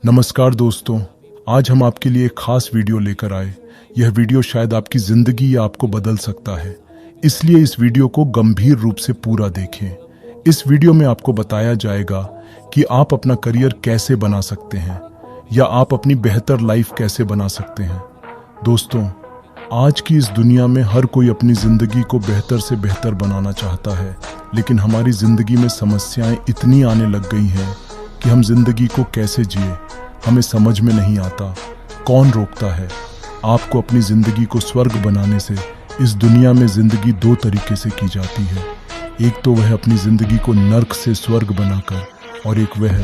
नमस्कार दोस्तों, आज हम आपके लिए एक खास वीडियो लेकर आए। यह वीडियो शायद आपकी जिंदगी या आपको बदल सकता है, इसलिए इस वीडियो को गंभीर रूप से पूरा देखें। इस वीडियो में आपको बताया जाएगा कि आप अपना करियर कैसे बना सकते हैं या आप अपनी बेहतर लाइफ कैसे बना सकते हैं। दोस्तों, आज की इस दुनिया में हर कोई अपनी जिंदगी को बेहतर से बेहतर बनाना चाहता है, लेकिन हमारी जिंदगी में समस्याएं इतनी आने लग गई हैं कि हम जिंदगी को कैसे जिए हमें समझ में नहीं आता। कौन रोकता है आपको अपनी जिंदगी को स्वर्ग बनाने से? इस दुनिया में जिंदगी दो तरीके से की जाती है। एक तो वह अपनी जिंदगी को नर्क से स्वर्ग बनाकर, और एक वह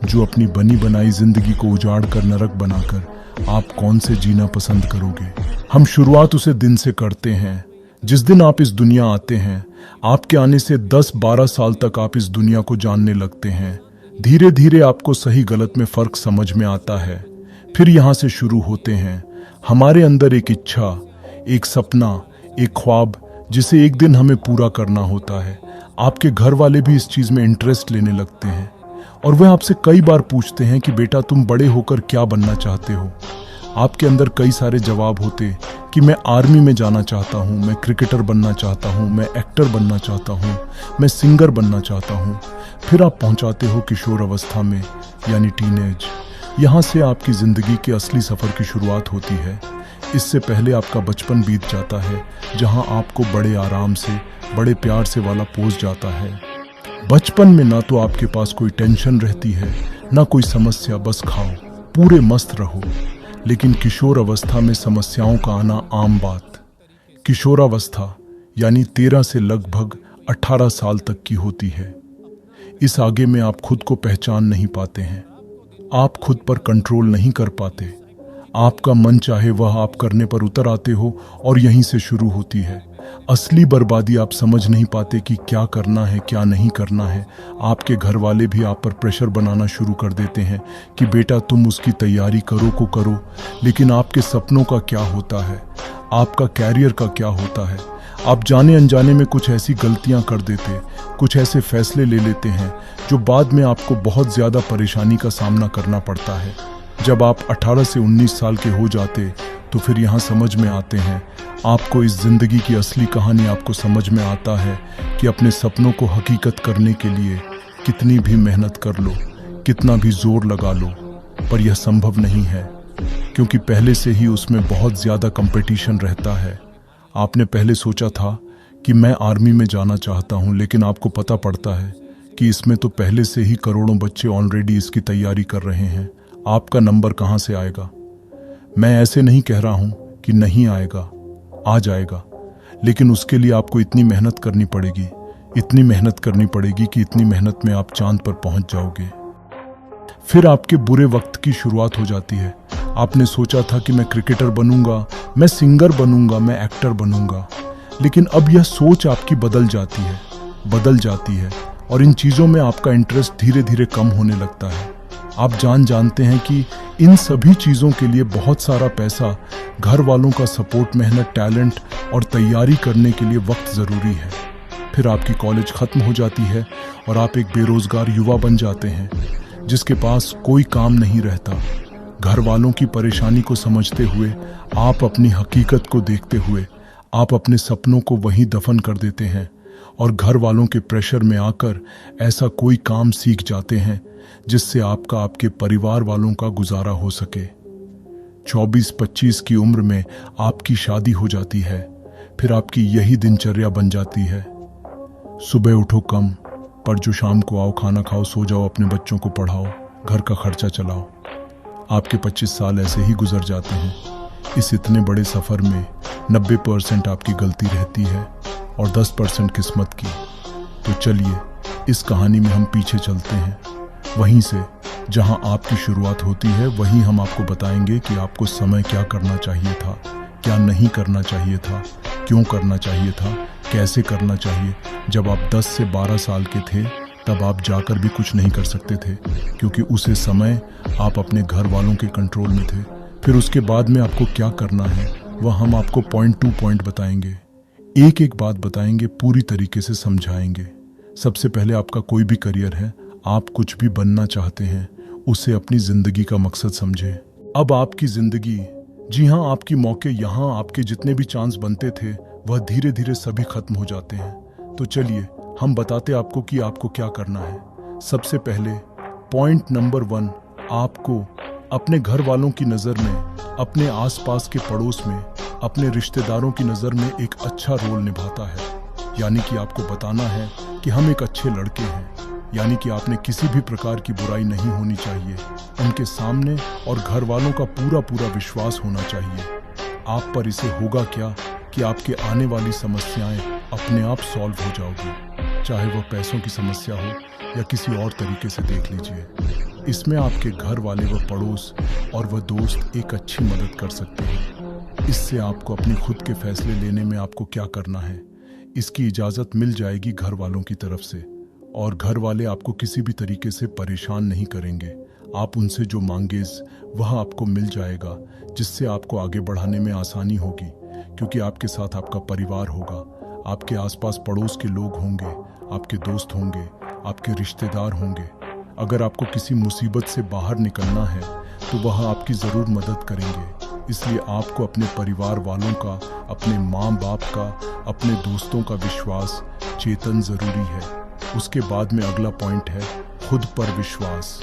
जो अपनी बनी बनाई जिंदगी को उजाड़ कर नरक बनाकर। आप कौन से जीना पसंद करोगे? हम शुरुआत उसे दिन से करते हैं जिस दिन आप इस दुनिया आते हैं। आपके आने से 10-12 साल तक आप इस दुनिया को जानने लगते हैं। धीरे धीरे आपको सही गलत में फर्क समझ में आता है। फिर यहाँ से शुरू होते हैं हमारे अंदर एक इच्छा, एक सपना, एक ख्वाब जिसे एक दिन हमें पूरा करना होता है। आपके घर वाले भी इस चीज में इंटरेस्ट लेने लगते हैं और वह आपसे कई बार पूछते हैं कि बेटा तुम बड़े होकर क्या बनना चाहते हो। आपके अंदर कई सारे जवाब होते कि मैं आर्मी में जाना चाहता हूँ, मैं क्रिकेटर बनना चाहता हूँ, मैं एक्टर बनना चाहता हूँ, मैं सिंगर बनना चाहता हूँ। फिर आप पहुँचाते हो किशोर अवस्था में, यानी टीनेज। यहाँ से आपकी ज़िंदगी के असली सफ़र की शुरुआत होती है। इससे पहले आपका बचपन बीत जाता है, जहाँ आपको बड़े आराम से, बड़े प्यार से वाला पोस जाता है। बचपन में ना तो आपके पास कोई टेंशन रहती है, ना कोई समस्या, बस खाओ, पूरे मस्त रहो। लेकिन किशोर अवस्था में समस्याओं का आना आम बात। किशोरावस्था यानी 13 से लगभग 18 साल तक की होती है। इस आगे में आप खुद को पहचान नहीं पाते हैं, आप खुद पर कंट्रोल नहीं कर पाते। आपका मन चाहे वह आप करने पर उतर आते हो और यहीं से शुरू होती है असली बर्बादी। आप समझ नहीं पाते कि क्या करना है, क्या नहीं करना है। आपके घर वाले भी आप पर प्रेशर बनाना शुरू कर देते हैं कि बेटा तुम उसकी तैयारी करो को करो, लेकिन आपके सपनों का क्या होता है, आपका कैरियर का क्या होता है। आप जाने अनजाने में कुछ ऐसी गलतियां कर देते, कुछ ऐसे फैसले ले लेते हैं जो बाद में आपको बहुत ज़्यादा परेशानी का सामना करना पड़ता है। जब आप 18 से 19 साल के हो जाते तो फिर यहाँ समझ में आते हैं आपको इस जिंदगी की असली कहानी। आपको समझ में आता है कि अपने सपनों को हकीकत करने के लिए कितनी भी मेहनत कर लो, कितना भी जोर लगा लो, पर यह संभव नहीं है, क्योंकि पहले से ही उसमें बहुत ज़्यादा कंपटीशन रहता है। आपने पहले सोचा था कि मैं आर्मी में जाना चाहता हूँ, लेकिन आपको पता पड़ता है कि इसमें तो पहले से ही करोड़ों बच्चे ऑलरेडी इसकी तैयारी कर रहे हैं। आपका नंबर कहाँ से आएगा? मैं ऐसे नहीं कह रहा हूँ कि नहीं आएगा, आ जाएगा, लेकिन उसके लिए आपको इतनी मेहनत करनी पड़ेगी, इतनी मेहनत करनी पड़ेगी कि इतनी मेहनत में आप चांद पर पहुंच जाओगे। फिर आपके बुरे वक्त की शुरुआत हो जाती है। आपने सोचा था कि मैं क्रिकेटर बनूंगा, मैं सिंगर बनूंगा, मैं एक्टर बनूंगा, लेकिन अब यह सोच आपकी बदल जाती है और इन चीज़ों में आपका इंटरेस्ट धीरे धीरे कम होने लगता है। आप जानते हैं कि इन सभी चीज़ों के लिए बहुत सारा पैसा, घर वालों का सपोर्ट, मेहनत, टैलेंट और तैयारी करने के लिए वक्त ज़रूरी है। फिर आपकी कॉलेज ख़त्म हो जाती है और आप एक बेरोज़गार युवा बन जाते हैं जिसके पास कोई काम नहीं रहता। घर वालों की परेशानी को समझते हुए, आप अपनी हकीकत को देखते हुए, आप अपने सपनों को वहीं दफन कर देते हैं और घर वालों के प्रेशर में आकर ऐसा कोई काम सीख जाते हैं जिससे आपका, आपके परिवार वालों का गुजारा हो सके। 24-25 की उम्र में आपकी शादी हो जाती है। फिर आपकी यही दिनचर्या बन जाती है। सुबह उठो कम, पर जो शाम को आओ, खाना खाओ, सो जाओ, अपने बच्चों को पढ़ाओ, घर का खर्चा चलाओ। आपके 25 साल ऐसे ही गुजर जाते हैं। इस इतने बड़े सफ़र में 90% आपकी गलती रहती है और 10% किस्मत की। तो चलिए इस कहानी में हम पीछे चलते हैं, वहीं से जहां आपकी शुरुआत होती है। वहीं हम आपको बताएंगे कि आपको समय क्या करना चाहिए था, क्या नहीं करना चाहिए था, क्यों करना चाहिए था, कैसे करना चाहिए। जब आप 10 से 12 साल के थे तब आप जाकर भी कुछ नहीं कर सकते थे, क्योंकि उसे समय आप अपने घर वालों के कंट्रोल में थे। फिर उसके बाद में आपको क्या करना है वह हम आपको पॉइंट टू पॉइंट बताएंगे, एक एक बात बताएंगे, पूरी तरीके से समझाएंगे। सबसे पहले आपका कोई भी करियर है, आप कुछ भी बनना चाहते हैं, उसे अपनी जिंदगी का मकसद समझें। अब आपकी जिंदगी, जी हाँ, आपकी मौके, यहाँ आपके जितने भी चांस बनते थे वह धीरे धीरे सभी खत्म हो जाते हैं। तो चलिए हम बताते आपको कि आपको क्या करना है। सबसे पहले पॉइंट नंबर 1, आपको अपने घर वालों की नज़र में, अपने आसपास के पड़ोस में, अपने रिश्तेदारों की नज़र में एक अच्छा रोल निभाता है। यानी कि आपको बताना है कि हम एक अच्छे लड़के हैं। यानी कि आपने किसी भी प्रकार की बुराई नहीं होनी चाहिए उनके सामने, और घर वालों का पूरा पूरा विश्वास होना चाहिए आप पर। इसे होगा क्या कि आपके आने वाली समस्याएं अपने आप सॉल्व हो जाओगी, चाहे वह पैसों की समस्या हो या किसी और तरीके से। देख लीजिए, इसमें आपके घर वाले, व पड़ोस और वह दोस्त एक अच्छी मदद कर सकते हैं। इससे आपको अपनी खुद के फैसले लेने में आपको क्या करना है, इसकी इजाज़त मिल जाएगी घर वालों की तरफ से, और घर वाले आपको किसी भी तरीके से परेशान नहीं करेंगे। आप उनसे जो मांगे वह आपको मिल जाएगा, जिससे आपको आगे बढ़ाने में आसानी होगी, क्योंकि आपके साथ आपका परिवार होगा, आपके आसपास पड़ोस के लोग होंगे, आपके दोस्त होंगे, आपके रिश्तेदार होंगे। अगर आपको किसी मुसीबत से बाहर निकलना है तो वह आपकी ज़रूर मदद करेंगे। इसलिए आपको अपने परिवार वालों का, अपने माँ बाप का, अपने दोस्तों का विश्वास चेतन ज़रूरी है। उसके बाद में अगला पॉइंट है खुद पर विश्वास,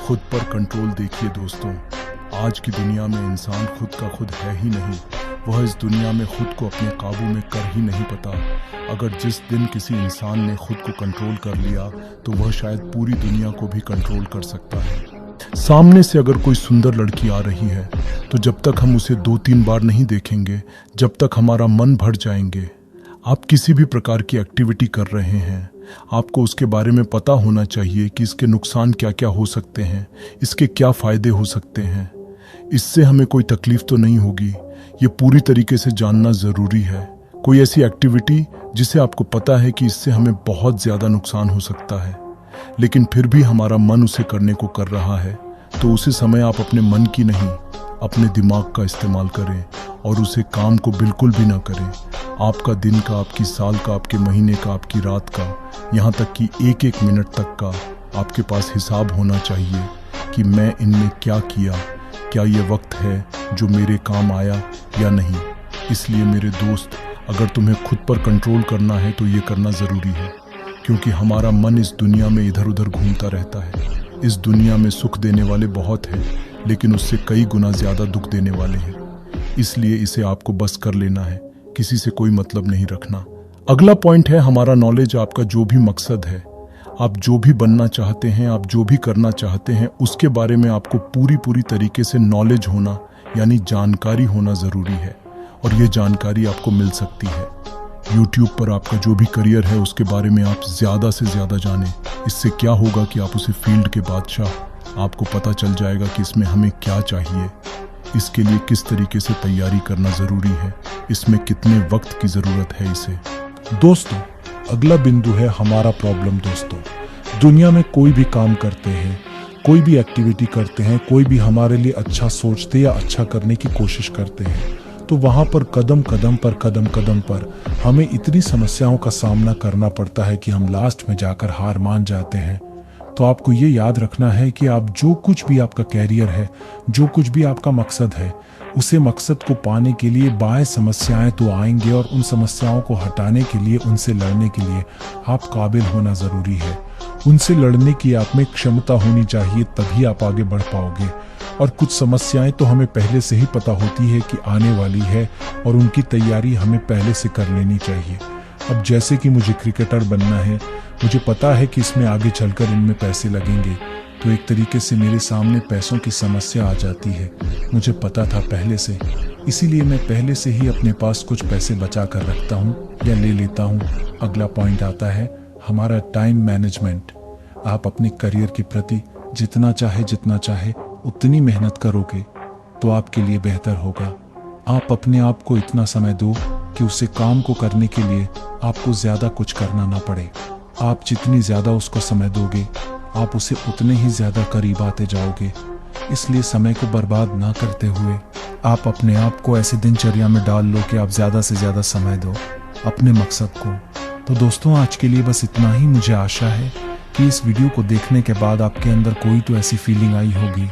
खुद पर कंट्रोल। देखिए दोस्तों, आज की दुनिया में इंसान खुद का खुद है ही नहीं, वह इस दुनिया में खुद को अपने काबू में कर ही नहीं पाता। अगर जिस दिन किसी इंसान ने खुद को कंट्रोल कर लिया तो वह शायद पूरी दुनिया को भी कंट्रोल कर सकता है। सामने से अगर कोई सुंदर लड़की आ रही है तो जब तक हम उसे 2-3 बार नहीं देखेंगे, जब तक हमारा मन भर जाएंगे। आप किसी भी प्रकार की एक्टिविटी कर रहे हैं, आपको उसके बारे में पता होना चाहिए कि इसके नुकसान क्या क्या हो सकते हैं, इसके क्या फ़ायदे हो सकते हैं, इससे हमें कोई तकलीफ़ तो नहीं होगी, ये पूरी तरीके से जानना ज़रूरी है। कोई ऐसी एक्टिविटी जिसे आपको पता है कि इससे हमें बहुत ज़्यादा नुकसान हो सकता है, लेकिन फिर भी हमारा मन उसे करने को कर रहा है, तो उसी समय आप अपने मन की नहीं, अपने दिमाग का इस्तेमाल करें और उसे काम को बिल्कुल भी ना करें। आपका दिन का, आपकी साल का, आपके महीने का, आपकी रात का, यहाँ तक कि एक एक मिनट तक का आपके पास हिसाब होना चाहिए कि मैं इनमें क्या किया, क्या ये वक्त है जो मेरे काम आया या नहीं। इसलिए मेरे दोस्त, अगर तुम्हें खुद पर कंट्रोल करना है तो ये करना ज़रूरी है, क्योंकि हमारा मन इस दुनिया में इधर उधर घूमता रहता है। इस दुनिया में सुख देने वाले बहुत हैं, लेकिन उससे कई गुना ज़्यादा दुख देने वाले हैं। इसलिए इसे आपको बस कर लेना है, किसी से कोई मतलब नहीं रखना। अगला पॉइंट है हमारा नॉलेज। आपका जो भी मकसद है, आप जो भी बनना चाहते हैं, आप जो भी करना चाहते हैं, उसके बारे में आपको पूरी तरीके से नॉलेज होना, यानी जानकारी होना ज़रूरी है। और ये जानकारी आपको मिल सकती है YouTube पर। आपका जो भी करियर है उसके बारे में आप ज़्यादा से ज़्यादा जानें। इससे क्या होगा कि आप उसे फील्ड के बादशाह, आपको पता चल जाएगा कि इसमें हमें क्या चाहिए, इसके लिए किस तरीके से तैयारी करना ज़रूरी है, इसमें कितने वक्त की ज़रूरत है इसे। दोस्तों, अगला बिंदु है हमारा प्रॉब्लम। दोस्तों, दुनिया में कोई भी काम करते हैं, कोई भी एक्टिविटी करते हैं, कोई भी हमारे लिए अच्छा सोचते या अच्छा करने की कोशिश करते हैं, तो वहाँ पर कदम कदम पर हमें इतनी समस्याओं का सामना करना पड़ता है कि हम लास्ट में जाकर हार मान जाते हैं। तो आपको ये याद रखना है कि आप जो कुछ भी आपका कैरियर है, जो कुछ भी आपका मकसद है, उसे मकसद को पाने के लिए बाएं समस्याएं तो आएंगे, और उन समस्याओं को हटाने के लिए, उनसे लड़ने के लिए आप काबिल होना ज़रूरी है। उनसे लड़ने की आप में क्षमता होनी चाहिए, तभी आप आगे बढ़ पाओगे। और कुछ समस्याएं तो हमें पहले से ही पता होती है कि आने वाली है, और उनकी तैयारी हमें पहले से कर लेनी चाहिए। अब जैसे कि मुझे क्रिकेटर बनना है, मुझे पता है कि इसमें आगे चलकर इनमें पैसे लगेंगे, तो एक तरीके से मेरे सामने पैसों की समस्या आ जाती है। मुझे पता था पहले से, इसीलिए मैं पहले से ही अपने पास कुछ पैसे बचा कर रखता हूँ या ले लेता हूँ। अगला पॉइंट आता है हमारा टाइम मैनेजमेंट। आप अपने करियर के प्रति जितना चाहे उतनी मेहनत करोगे तो आपके लिए बेहतर होगा। आप अपने आप को इतना समय दो कि उसे काम को करने के लिए आपको ज़्यादा कुछ करना ना पड़े। आप जितनी ज़्यादा उसको समय दोगे, आप उसे उतने ही ज़्यादा करीब आते जाओगे। इसलिए समय को बर्बाद ना करते हुए आप अपने आप को ऐसे दिनचर्या में डाल लो कि आप ज़्यादा से ज़्यादा समय दो अपने मकसद को। तो दोस्तों, आज के लिए बस इतना ही। मुझे आशा है कि इस वीडियो को देखने के बाद आपके अंदर कोई तो ऐसी फीलिंग आई होगी